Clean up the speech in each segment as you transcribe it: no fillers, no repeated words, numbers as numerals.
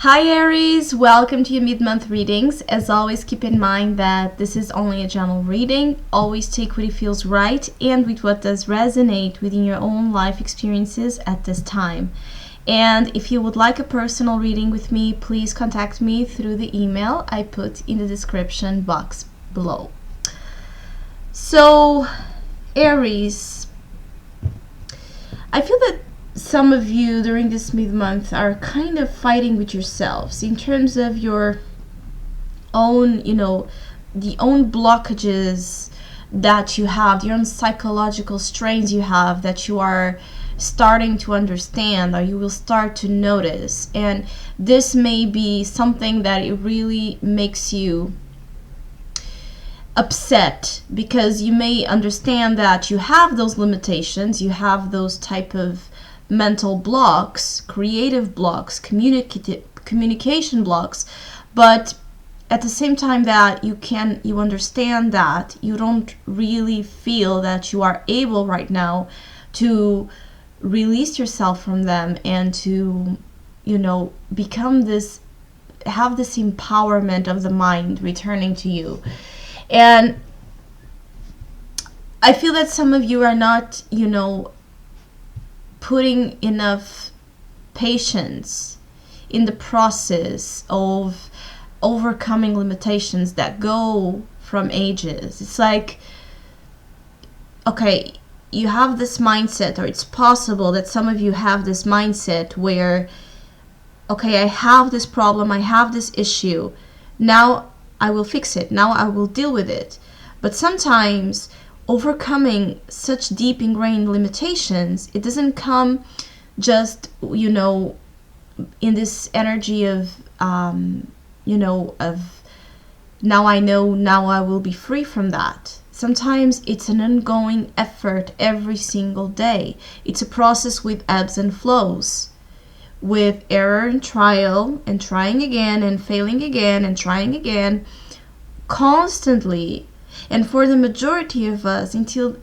Hi Aries, welcome to your mid-month readings. As always, keep in mind that this is only a general reading. Always take what it feels right and with what does resonate within your own life experiences at this time. And if you would like a personal reading with me, please contact me through the email I put in the description box below. So, Aries, I feel that some of you during this mid-month are kind of fighting with yourselves in terms of your own, the own blockages that you have, your own psychological strains you have that you are starting to understand or you will start to notice. And this may be something that it really makes you upset because you may understand that you have those limitations, you have those type of mental blocks, creative blocks, communication blocks, but at the same time that you understand that you don't really feel that you are able right now to release yourself from them and to become this, have this empowerment of the mind returning to you. And I feel that some of you are not putting enough patience in the process of overcoming limitations that go from ages. It's like, okay, you have this mindset, or it's possible that some of you have this mindset where, okay, I have this problem, I have this issue, now I will fix it, now I will deal with it. But sometimes overcoming such deep ingrained limitations, it doesn't come just in this energy of of now I know, now I will be free from that. Sometimes it's an ongoing effort every single day. It's a process with ebbs and flows, with error and trial and trying again and failing again and trying again constantly, and for the majority of us until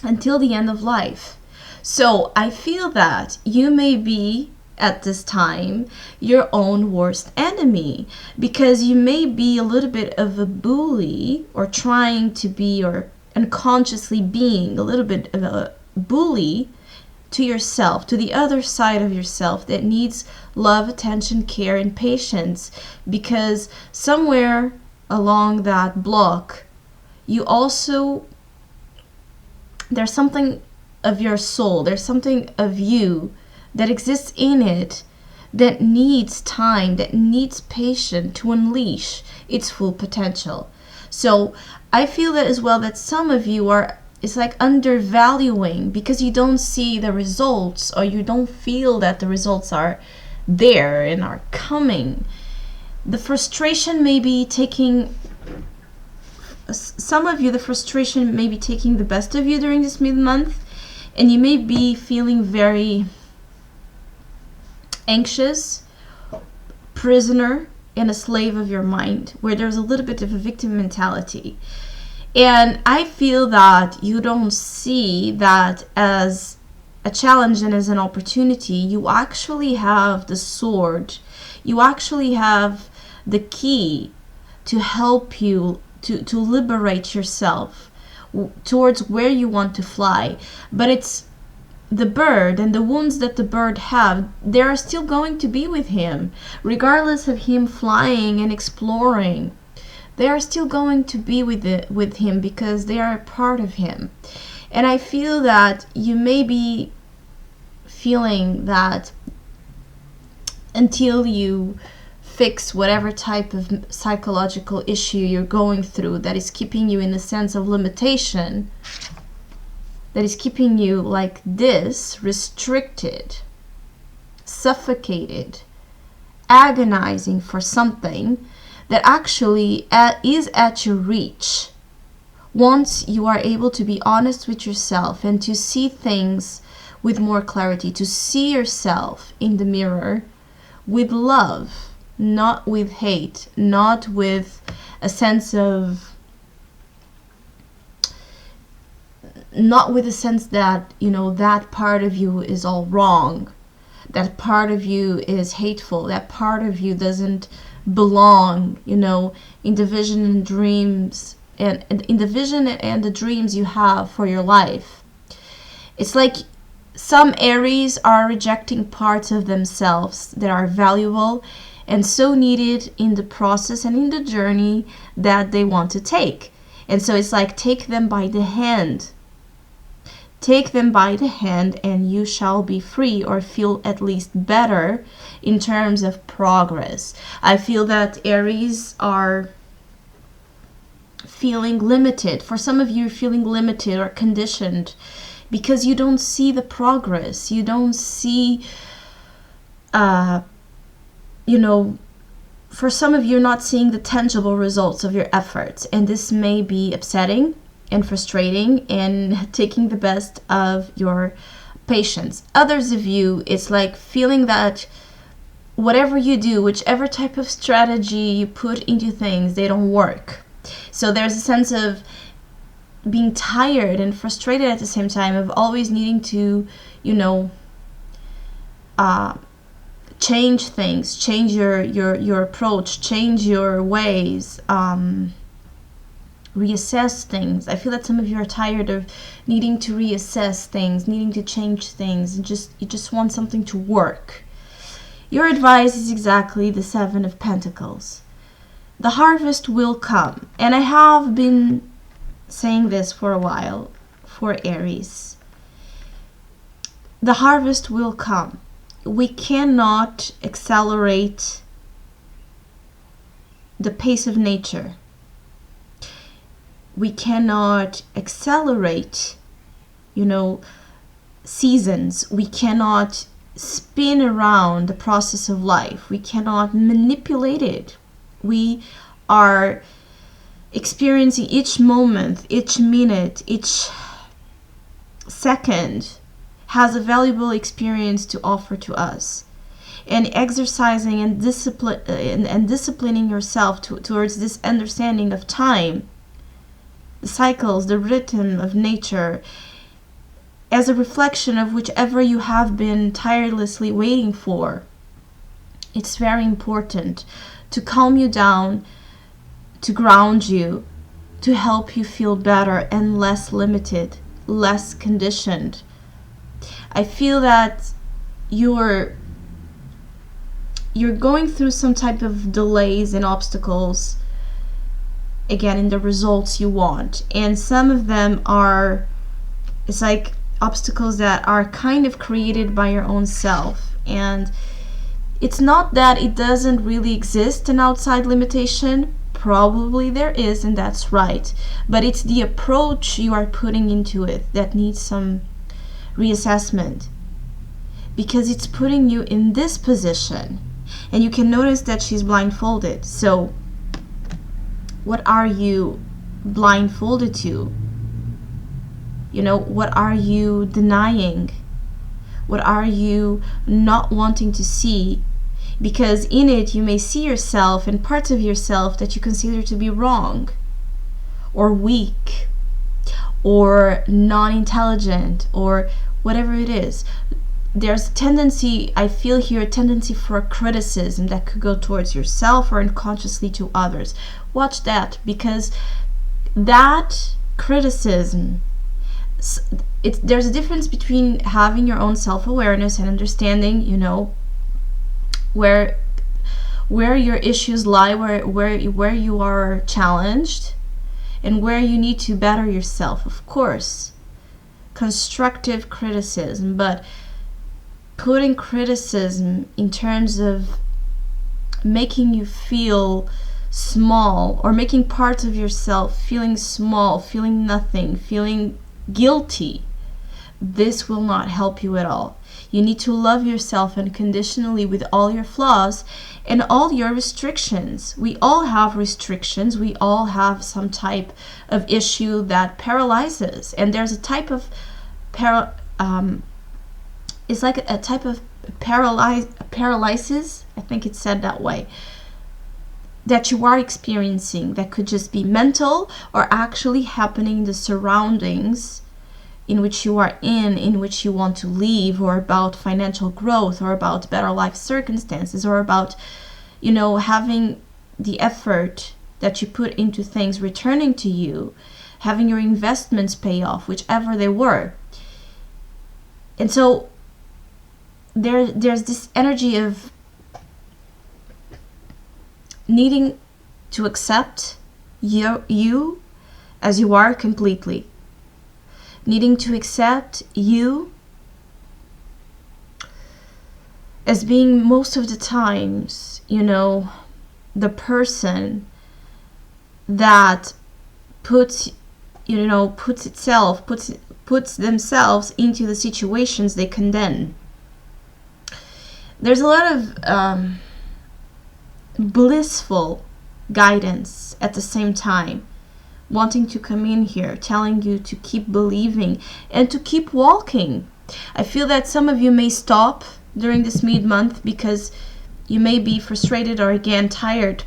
the end of life. So I feel that you may be at this time your own worst enemy, because you may be a little bit of a bully, or trying to be, or unconsciously being a little bit of a bully to yourself, to the other side of yourself that needs love, attention, care, and patience, because somewhere along that block there's something of your soul, there's something of you that exists in it that needs time, that needs patience to unleash its full potential. So I feel that as well, that some of you it's like undervaluing because you don't see the results, or you don't feel that the results are there and are coming. The frustration may be taking some of you, the frustration may be taking the best of you during this mid-month, and you may be feeling very anxious, prisoner, and a slave of your mind, where there's a little bit of a victim mentality. And I feel that you don't see that as a challenge and as an opportunity. You actually have the sword, you actually have the key to help you to liberate yourself towards where you want to fly. But it's the bird, and the wounds that the bird have, they are still going to be with him regardless of him flying and exploring. They are still going to be with him because they are a part of him. And I feel that you may be feeling that until you fix whatever type of psychological issue you're going through that is keeping you in a sense of limitation, that is keeping you like this, restricted, suffocated, agonizing for something that actually is at your reach. Once you are able to be honest with yourself and to see things with more clarity, to see yourself in the mirror with love, not with hate, not with a sense of, not with a sense that that part of you is all wrong, That part of you is hateful. That part of you doesn't belong, in the vision and dreams, and in the vision and the dreams you have for your life. It's like some Aries are rejecting parts of themselves that are valuable and so needed in the process and in the journey that they want to take. And so it's like, take them by the hand. Take them by the hand and you shall be free, or feel at least better in terms of progress. I feel that Aries are feeling limited. For some of you, feeling limited or conditioned because you don't see the progress. You don't see, for some of you, you're not seeing the tangible results of your efforts. And this may be upsetting and frustrating and taking the best of your patience. Others of you, it's like feeling that whatever you do, whichever type of strategy you put into things, they don't work. So there's a sense of being tired and frustrated at the same time, of always needing to, change things, change your approach, change your ways, reassess things. I feel that some of you are tired of needing to reassess things, needing to change things, and you just want something to work. Your advice is exactly the Seven of Pentacles. The harvest will come. And I have been saying this for a while for Aries. The harvest will come. We cannot accelerate the pace of nature. We cannot accelerate, seasons. We cannot spin around the process of life. We cannot manipulate it. We are experiencing each moment, each minute, each second has a valuable experience to offer to us. And exercising and disciplining yourself towards this understanding of time, the cycles, the rhythm of nature, as a reflection of whichever you have been tirelessly waiting for. It's very important to calm you down, to ground you, to help you feel better and less limited, less conditioned. I feel that you're going through some type of delays and obstacles, again, in the results you want. And some of them it's like obstacles that are kind of created by your own self. And it's not that it doesn't really exist an outside limitation. Probably there is, and that's right. But it's the approach you are putting into it that needs some reassessment, because it's putting you in this position. And you can notice that she's blindfolded. So what are you blindfolded to? What are you denying? What are you not wanting to see? Because in it you may see yourself and parts of yourself that you consider to be wrong or weak or non-intelligent or whatever it is. There's a tendency, I feel here, a tendency for criticism that could go towards yourself or unconsciously to others. Watch that, because that criticism, there's a difference between having your own self-awareness and understanding, where your issues lie, where you are challenged, and where you need to better yourself. Of course, constructive criticism, but putting criticism in terms of making you feel small, or making parts of yourself feeling small, feeling nothing, feeling guilty, this will not help you at all. You need to love yourself unconditionally with all your flaws and all your restrictions. We all have restrictions. We all have some type of issue that paralyzes. And there's a type of it's like a type of paralysis, I think it's said that way, that you are experiencing, that could just be mental or actually happening in the surroundings in which you are in which you want to leave, or about financial growth, or about better life circumstances, or about, having the effort that you put into things returning to you, having your investments pay off, whichever they were. And so there's this energy of needing to accept you as you are completely. Needing to accept you as being most of the times, the person that puts themselves into the situations they condemn. There's a lot of blissful guidance at the same time, wanting to come in here, telling you to keep believing and to keep walking. I feel that some of you may stop during this mid-month because you may be frustrated or again tired,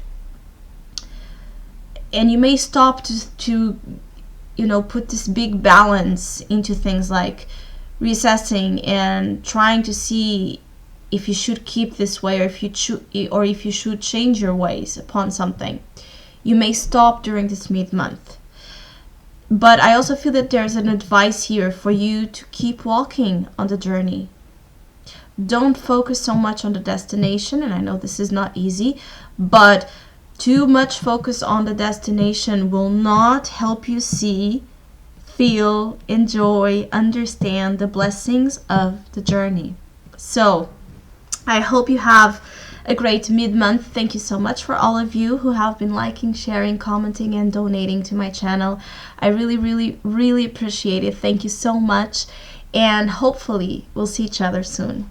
and you may stop to put this big balance into things like reassessing and trying to see if you should keep this way, or if you should change your ways upon something. You may stop during this mid-month. But I also feel that there's an advice here for you to keep walking on the journey. Don't focus so much on the destination, and I know this is not easy, but too much focus on the destination will not help you see, feel, enjoy, understand the blessings of the journey. So, I hope you have a great mid-month. Thank you so much for all of you who have been liking, sharing, commenting, and donating to my channel. I really, really, really appreciate it. Thank you so much, and hopefully we'll see each other soon.